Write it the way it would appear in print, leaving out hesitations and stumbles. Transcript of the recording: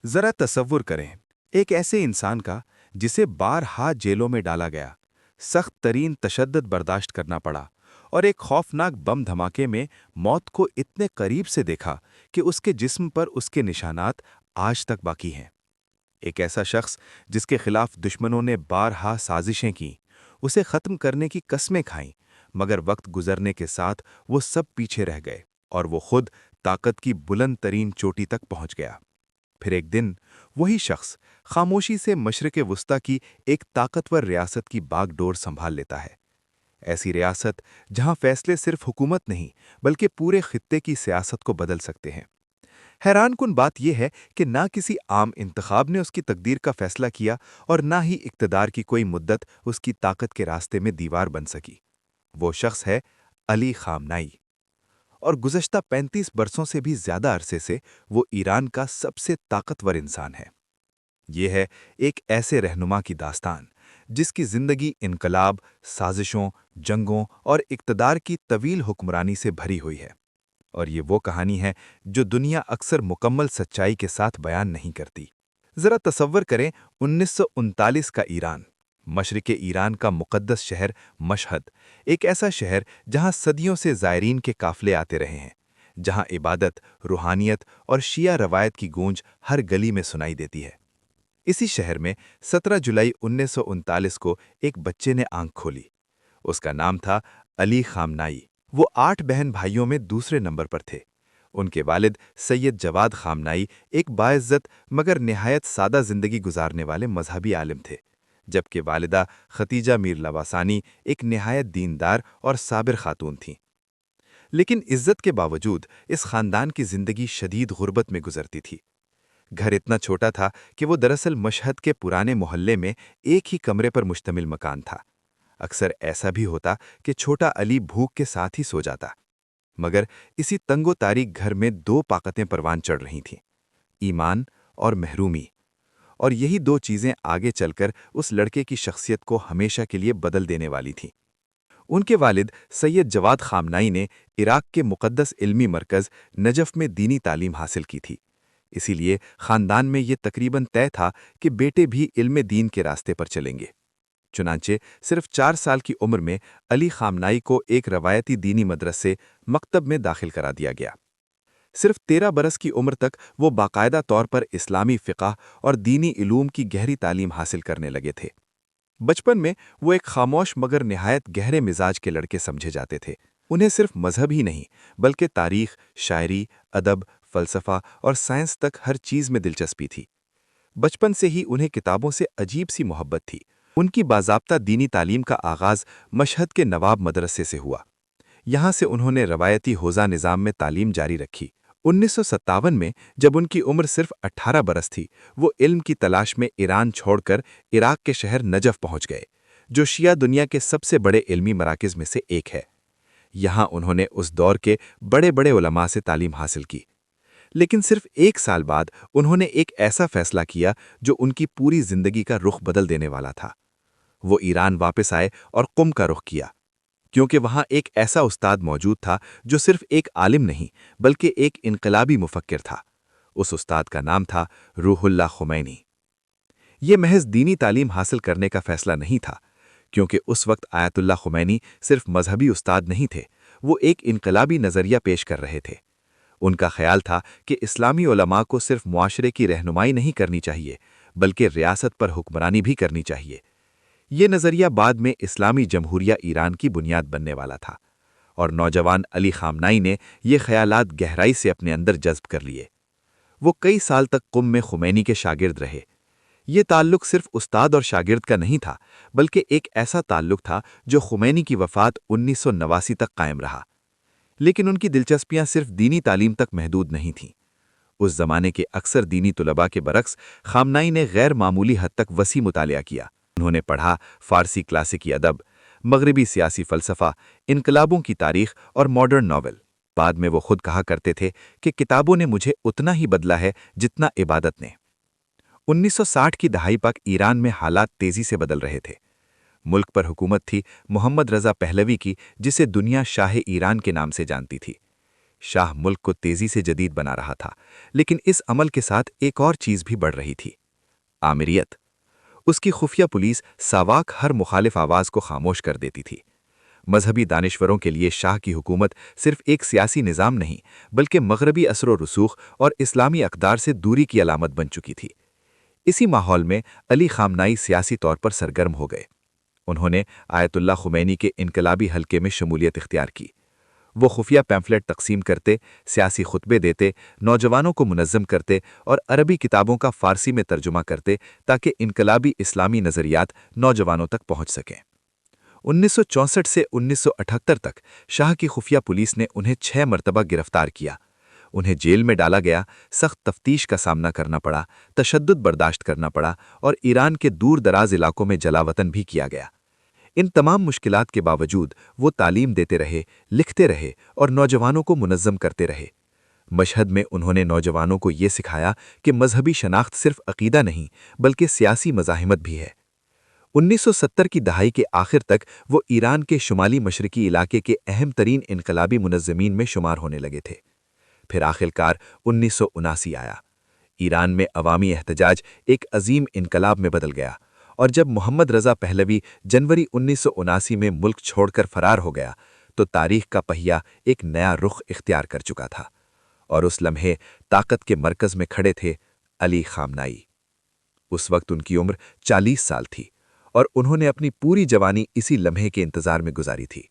जरा तसव्वुर करें, एक ऐसे इंसान का जिसे बारहा जेलों में डाला गया, सख्त तरीन तशद्दुद बर्दाश्त करना पड़ा और एक खौफनाक बम धमाके में मौत को इतने करीब से देखा कि उसके जिस्म पर उसके निशानात आज तक बाकी हैं। एक ऐसा शख्स जिसके खिलाफ दुश्मनों ने बारहा साजिशें की, उसे ख़त्म करने की कस्में खाईं, मगर वक्त गुजरने के साथ वो सब पीछे रह गए और वो खुद ताकत की बुलंद तरीन चोटी तक पहुंच गया। फिर एक दिन वही शख्स खामोशी से मशरिक़ वुस्ता की एक ताकतवर रियासत की बागडोर संभाल लेता है। ऐसी रियासत जहां फैसले सिर्फ हुकूमत नहीं बल्कि पूरे खित्ते की सियासत को बदल सकते हैं। हैरानकुन बात यह है कि ना किसी आम इंतखाब ने उसकी तकदीर का फैसला किया और ना ही इक्तदार की कोई मुद्दत उसकी ताकत के रास्ते में दीवार बन सकी। वो शख्स है अली खामनाई, और गुज़श्ता 35 बरसों से भी ज्यादा अरसे से वो ईरान का सबसे ताकतवर इंसान है। ये है एक ऐसे रहनुमा की दास्तान जिसकी जिंदगी इनकलाब, साजिशों, जंगों और इक्तदार की तवील हुक्मरानी से भरी हुई है। और ये वो कहानी है जो दुनिया अक्सर मुकम्मल सच्चाई के साथ बयान नहीं करती। जरा तसव्वुर करें 1939 का ईरान, मशरिक़ ईरान का मुक़द्दस शहर मशहद, एक ऐसा शहर जहां सदियों से ज़ायरीन के काफ़िले आते रहे हैं, जहां इबादत, रूहानियत और शिया रवायत की गूंज हर गली में सुनाई देती है। इसी शहर में 17 जुलाई 1939 को एक बच्चे ने आंख खोली। उसका नाम था अली खामनाई। वो 8 बहन भाइयों में दूसरे नंबर पर थे। उनके वालिद सैयद जवाद खामनाई एक बाइज्जत मगर निहायत सादा जिंदगी गुजारने वाले मजहबी आलिम थे, जबकि वालिदा खतीजा मीर लवासानी एक निहायत दीनदार और साबिर खातून थीं। लेकिन इज्जत के बावजूद इस खानदान की जिंदगी शदीद गुर्बत में गुजरती थी। घर इतना छोटा था कि वो दरअसल मशहद के पुराने मोहल्ले में एक ही कमरे पर मुश्तमिल मकान था। अक्सर ऐसा भी होता कि छोटा अली भूख के साथ ही सो जाता। मगर इसी तंगो तारीक घर में दो ताकतें परवान चढ़ रही थीं, ईमान और महरूमी। और यही दो चीज़ें आगे चलकर उस लड़के की शख्सियत को हमेशा के लिए बदल देने वाली थीं। उनके वालिद सैयद जवाद खामनाई ने इराक के मुक़द्दस इल्मी मरकज़ नजफ़ में दीनी तालीम हासिल की थी। इसीलिए ख़ानदान में ये तकरीबन तय था कि बेटे भी इल्म दीन के रास्ते पर चलेंगे। चुनांचे सिर्फ 4 साल की उम्र में अली खामनाई को एक रवायती दीनी मदरसे मकतब में दाखिल करा दिया गया। सिर्फ 13 बरस की उम्र तक वो बाकायदा तौर पर इस्लामी फ़िक़्ह और दीनी इलूम की गहरी तालीम हासिल करने लगे थे। बचपन में वो एक खामोश मगर निहायत गहरे मिजाज के लड़के समझे जाते थे। उन्हें सिर्फ मजहब ही नहीं बल्कि तारीख, शायरी, अदब, फ़लसफ़ा और साइंस तक हर चीज़ में दिलचस्पी थी। बचपन से ही उन्हें किताबों से अजीब सी मोहब्बत थी। उनकी बाज़ाब्ता दीनी तालीम का आगाज़ मशहद के नवाब मदरसे से हुआ। यहाँ से उन्होंने रवायती होज़ा निज़ाम में तालीम जारी रखी। 1957 में जब उनकी उम्र सिर्फ 18 बरस थी, वो इल्म की तलाश में ईरान छोड़कर इराक के शहर नजफ़ पहुँच गए, जो शिया दुनिया के सबसे बड़े इल्मी मराकिज़ में से एक है। यहाँ उन्होंने उस दौर के बड़े बड़े उलमा से तालीम हासिल की। लेकिन सिर्फ 1 साल बाद उन्होंने एक ऐसा फैसला किया जो उनकी पूरी जिंदगी का रुख बदल देने वाला था। वो ईरान वापस आए और कुम का रुख किया, क्योंकि वहां एक ऐसा उस्ताद मौजूद था जो सिर्फ एक आलिम नहीं बल्कि एक इनकलाबी मुफक्किर था। उस उस्ताद का नाम था रूहुल्लाह खुमैनी। ये महज दीनी तालीम हासिल करने का फैसला नहीं था, क्योंकि उस वक्त आयतुल्लाह खुमैनी सिर्फ मजहबी उस्ताद नहीं थे, वो एक इनकलाबी नज़रिया पेश कर रहे थे। उनका ख्याल था कि इस्लामी उलमा को सिर्फ मुआशरे की रहनुमाई नहीं करनी चाहिए बल्कि रियासत पर हुक्मरानी भी करनी चाहिए। ये नज़रिया बाद में इस्लामी जमहूरिया ईरान की बुनियाद बनने वाला था, और नौजवान अली खामनाई ने ये ख्यालात गहराई से अपने अंदर जज्ब कर लिए। वो कई साल तक कुम में खुमैनी के शागिर्द रहे। ये ताल्लुक सिर्फ उस्ताद और शागिर्द का नहीं था बल्कि एक ऐसा ताल्लुक था जो खुमैनी की वफ़ात 1989 तक कायम रहा। लेकिन उनकी दिलचस्पियां सिर्फ दीनी तालीम तक महदूद नहीं थीं। उस जमाने के अक्सर दीनी तुलबा के बरक्स खामनाई ने गैर मामूली हद तक वसी मुतालिया किया। उन्होंने पढ़ा फ़ारसी क्लासिकी अदब, मगरबी सियासी फ़लसफ़ा, इनकलाबों की तारीख और मॉडर्न नॉवल। बाद में वो खुद कहा करते थे कि किताबों ने मुझे उतना ही बदला है जितना इबादत ने। 1960 की दहाई तक ईरान में हालात तेज़ी से बदल रहे थे। मुल्क पर हुकूमत थी मोहम्मद रज़ा पहलवी की, जिसे दुनिया शाह ईरान के नाम से जानती थी। शाह मुल्क को तेजी से जदीद बना रहा था, लेकिन इस अमल के साथ एक और चीज भी बढ़ रही थी, आमिरियत। उसकी खुफिया पुलिस सावाक हर मुखालिफ आवाज को खामोश कर देती थी। मजहबी दानिश्वरों के लिए शाह की हुकूमत सिर्फ एक सियासी निज़ाम नहीं, बल्कि मगरबी असर व रसूख और इस्लामी अक़दार से दूरी की अलामत बन चुकी थी। इसी माहौल में अली खामनाई सियासी तौर पर सरगर्म हो गए। उन्होंने आयतुल्लाह खुमैनी के इनकलाबी हल्के में शमूलियत इख्तियार की। वो खुफिया पैम्फलेट तकसीम करते, सियासी खुतबे देते, नौजवानों को मुनज़्ज़म करते और अरबी किताबों का फ़ारसी में तर्जुमा करते ताकि इनकलाबी इस्लामी नज़रियात नौजवानों तक पहुँच सकें। 1964 से 1978 तक शाह की खुफिया पुलिस ने उन्हें 6 मरतबा गिरफ्तार किया। उन्हें जेल में डाला गया, सख्त तफ्तीश का सामना करना पड़ा, तशद्दुद बर्दाश्त करना पड़ा और ईरान के दूर दराज इलाकों में जलावतन भी किया गया। इन तमाम मुश्किलात के बावजूद वो तालीम देते रहे, लिखते रहे और नौजवानों को मुनज़्ज़म करते रहे। मशहद में उन्होंने नौजवानों को ये सिखाया कि मजहबी शनाख्त सिर्फ अकीदा नहीं, बल्कि सियासी मज़ाहिमत भी है। 1970 की दहाई के आखिर तक वो ईरान के शुमाली मशरकी इलाके के अहम तरीन इनकलाबी मुनज़्ज़मीन में शुमार होने लगे थे। फिर आखिरकार 1979 आया। ईरान में अवामी एहतजाज एक अजीम इनकलाब में बदल गया, और जब मोहम्मद रज़ा पहलवी जनवरी 1979 में मुल्क छोड़कर फरार हो गया, तो तारीख का पहिया एक नया रुख इख्तियार कर चुका था। और उस लम्हे ताकत के मरकज़ में खड़े थे अली खामनाई। उस वक्त उनकी उम्र 40 साल थी और उन्होंने अपनी पूरी जवानी इसी लम्हे के इंतजार में गुजारी थी।